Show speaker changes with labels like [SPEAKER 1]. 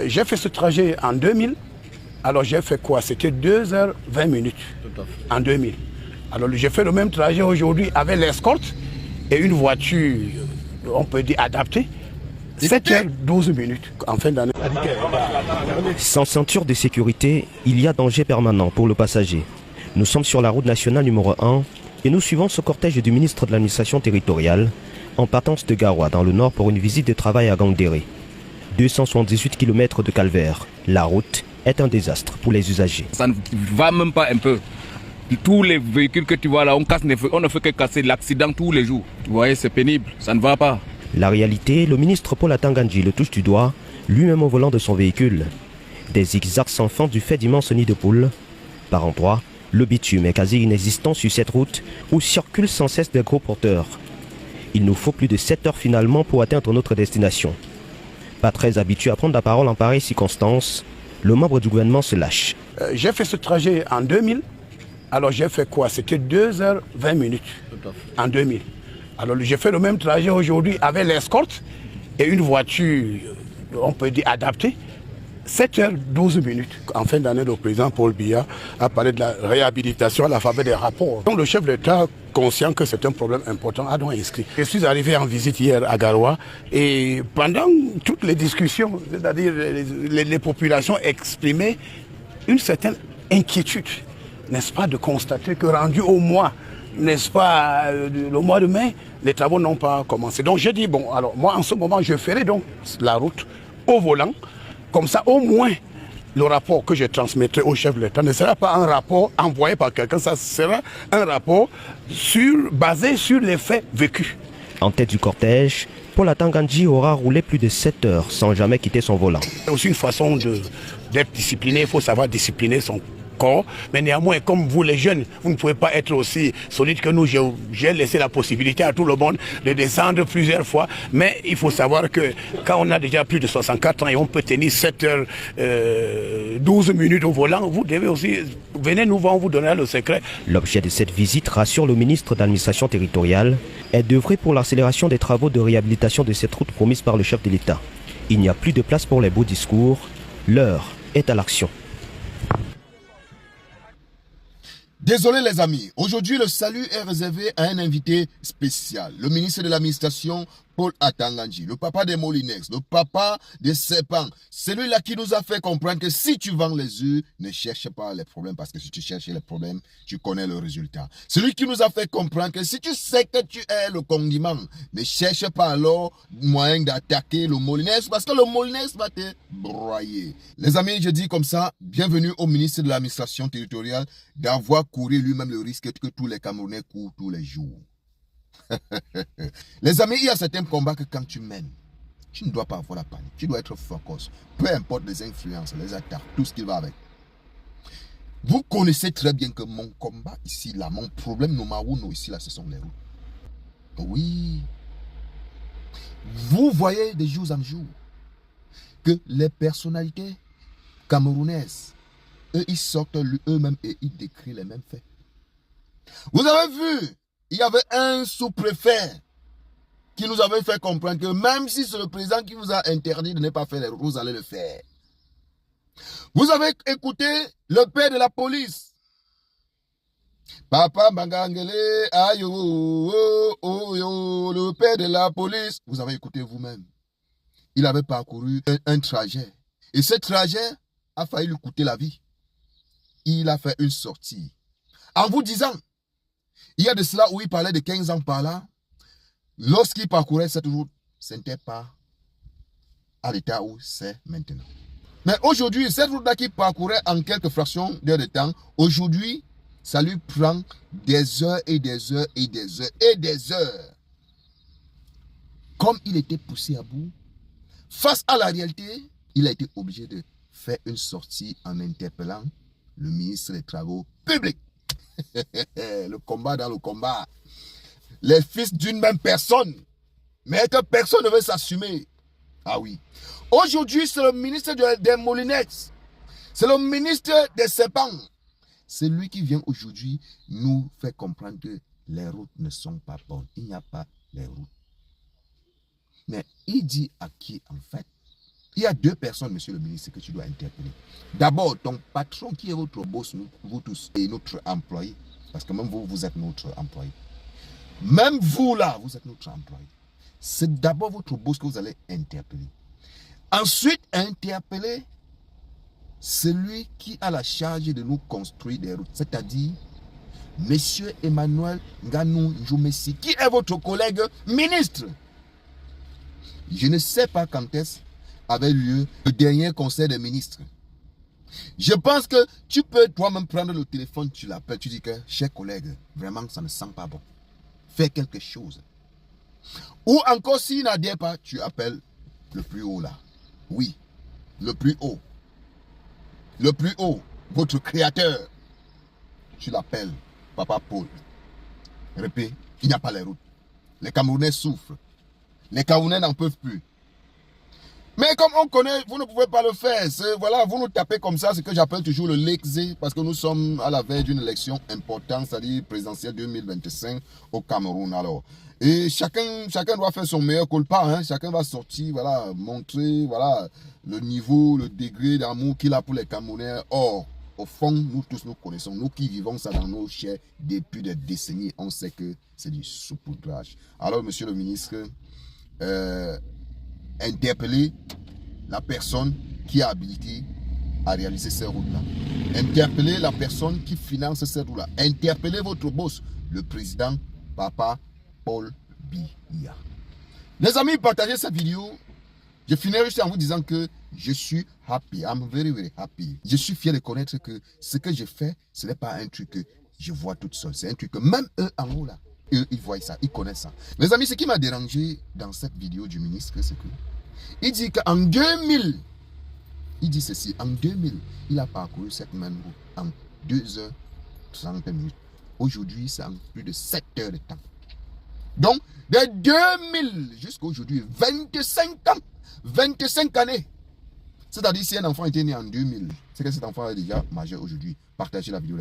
[SPEAKER 1] J'ai fait ce trajet en 2000. Alors j'ai fait quoi? C'était 2h20 en 2000. Alors j'ai fait le même trajet aujourd'hui avec l'escorte et une voiture, on peut dire adaptée. 7h12 en fin d'année.
[SPEAKER 2] Sans ceinture de sécurité, il y a danger permanent pour le passager. Nous sommes sur la route nationale numéro 1 et nous suivons ce cortège du ministre de l'administration territoriale en partance de Garoua dans le nord pour une visite de travail à Gangdéré. 278 km de calvaire. La route est un désastre pour les usagers.
[SPEAKER 3] Ça ne va même pas un peu. Tous les véhicules que tu vois là, on ne fait que casser l'accident tous les jours. Vous voyez, c'est pénible, ça ne va pas.
[SPEAKER 2] La réalité, le ministre Paul Atangandji le touche du doigt, lui-même au volant de son véhicule. Des zigzags sans fin du fait d'immenses nids de poules. Par endroits, le bitume est quasi inexistant sur cette route où circulent sans cesse des gros porteurs. Il nous faut plus de 7 heures finalement pour atteindre notre destination. Pas très habitué à prendre la parole en pareille circonstance, le membre du gouvernement se lâche.
[SPEAKER 1] J'ai fait ce trajet en 2000. Alors j'ai fait quoi? C'était 2h20 en 2000. Alors j'ai fait le même trajet aujourd'hui avec l'escorte et une voiture, on peut dire adaptée. 7h12 en fin d'année, le président Paul Biya a parlé de la réhabilitation à la faveur des rapports. Donc le chef d'État, conscient que c'est un problème important, a donc inscrit. Je suis arrivé en visite hier à Garoua et pendant toutes les discussions, c'est-à-dire les populations exprimaient une certaine inquiétude, n'est-ce pas, de constater que rendu au mois, n'est-ce pas, le mois de mai, les travaux n'ont pas commencé. Donc j'ai dit, bon, alors moi en ce moment, je ferai donc la route au volant. Comme ça, au moins, le rapport que je transmettrai au chef de l'État ne sera pas un rapport envoyé par quelqu'un, ça sera un rapport basé sur les faits vécus.
[SPEAKER 2] En tête du cortège, Paul Atangandji aura roulé plus de 7 heures sans jamais quitter son volant.
[SPEAKER 1] C'est aussi une façon d'être discipliné, il faut savoir discipliner son corps. Mais néanmoins, comme vous les jeunes, vous ne pouvez pas être aussi solide que nous. J'ai laissé la possibilité à tout le monde de descendre plusieurs fois. Mais il faut savoir que quand on a déjà plus de 64 ans et on peut tenir 7h12 au volant, vous devez aussi, venez nous voir, on vous donnera le secret.
[SPEAKER 2] L'objet de cette visite, rassure le ministre de l'administration territoriale, est d'œuvrer pour l'accélération des travaux de réhabilitation de cette route promise par le chef de l'État. Il n'y a plus de place pour les beaux discours. L'heure est à l'action.
[SPEAKER 4] Désolé les amis, aujourd'hui le salut est réservé à un invité spécial, le ministre de l'administration Paul Atangandji, le papa des Molinex, le papa des Serpents, celui-là qui nous a fait comprendre que si tu vends les œufs, ne cherche pas les problèmes parce que si tu cherches les problèmes, tu connais le résultat. Celui qui nous a fait comprendre que si tu sais que tu es le condiment, ne cherche pas alors moyen d'attaquer le Molinex parce que le Molinex va te broyer. Les amis, je dis comme ça, bienvenue au ministre de l'administration territoriale d'avoir couru lui-même le risque que tous les Camerounais courent tous les jours. Les amis, il y a certains combats que quand tu mènes, tu ne dois pas avoir la panique. Tu dois être focus. Peu importe les influences, les attaques, tout ce qui va avec. Vous connaissez très bien que mon combat ici, là, mon problème numéro 1 ici, là, ce sont les routes. Oui. Vous voyez de jour en jour que les personnalités camerounaises, eux, ils sortent eux-mêmes et ils décrivent les mêmes faits. Vous avez vu? Il y avait un sous-préfet qui nous avait fait comprendre que même si c'est le président qui vous a interdit de ne pas faire les routes, vous allez le faire. Vous avez écouté le père de la police. Papa Mbangangele, ayo, oh, yo, le père de la police. Vous avez écouté vous-même. Il avait parcouru un trajet. Et ce trajet a failli lui coûter la vie. Il a fait une sortie. En vous disant, il y a de cela où il parlait de 15 ans par là. Lorsqu'il parcourait cette route, ce n'était pas à l'état où c'est maintenant. Mais aujourd'hui, cette route-là qu'il parcourait en quelques fractions d'heures de temps, aujourd'hui, ça lui prend des heures et des heures et des heures et des heures. Comme il était poussé à bout, face à la réalité, il a été obligé de faire une sortie en interpellant le ministre des Travaux publics. Le combat dans le combat. Les fils d'une même personne. Mais que personne ne veut s'assumer. Ah oui. Aujourd'hui, c'est le ministre des Molinex. C'est le ministre des Serpents. C'est lui qui vient aujourd'hui nous faire comprendre que les routes ne sont pas bonnes. Il n'y a pas les routes. Mais il dit à qui en fait? Il y a deux personnes, monsieur le ministre, que tu dois interpeller. D'abord, ton patron qui est votre boss, vous tous, et notre employé. Parce que même vous, vous êtes notre employé. Même vous là, vous êtes notre employé. C'est d'abord votre boss que vous allez interpeller. Ensuite, interpeller celui qui a la charge de nous construire des routes. C'est-à-dire, monsieur Emmanuel Nganou Njumesi, qui est votre collègue ministre. Je ne sais pas quand est-ce avait lieu le dernier conseil des ministres. Je pense que tu peux toi-même prendre le téléphone, tu l'appelles, tu dis que, cher collègue, vraiment ça ne sent pas bon. Fais quelque chose. Ou encore, s'il n'adhère pas, tu appelles le plus haut là. Oui, le plus haut. Le plus haut, votre créateur. Tu l'appelles Papa Paul. Répète, il n'y a pas les routes. Les Camerounais souffrent. Les Camerounais n'en peuvent plus. Mais comme on connaît, vous ne pouvez pas le faire. Voilà, vous nous tapez comme ça, ce que j'appelle toujours le lexé, parce que nous sommes à la veille d'une élection importante, c'est-à-dire présidentielle 2025 au Cameroun. Alors, et chacun doit faire son meilleur culpa, hein. Chacun va sortir, voilà, montrer, voilà, le niveau, le degré d'amour qu'il a pour les Camerounais. Or, au fond, nous tous nous connaissons, nous qui vivons ça dans nos chairs depuis des décennies, on sait que c'est du saupoudrage. Alors, monsieur le ministre, interpeller la personne qui a habilité à réaliser ces routes-là. Interpeller la personne qui finance ces routes-là. Interpeller votre boss, le président Papa Paul Biya. Les amis, partagez cette vidéo. Je finirai juste en vous disant que je suis happy. I'm very, very happy. Je suis fier de connaître que ce que je fais, ce n'est pas un truc que je vois toute seule. C'est un truc que même eux en haut là, eux, ils voient ça, ils connaissent ça. Les amis, ce qui m'a dérangé dans cette vidéo du ministre, c'est que il dit qu'en 2000, il dit ceci, en 2000, il a parcouru cette même route en 2h30 minutes. Aujourd'hui, c'est en plus de 7 heures de temps. Donc, de 2000 jusqu'à aujourd'hui, 25 ans, 25 années. C'est-à-dire, si un enfant était né en 2000, c'est que cet enfant est déjà majeur aujourd'hui. Partagez la vidéo.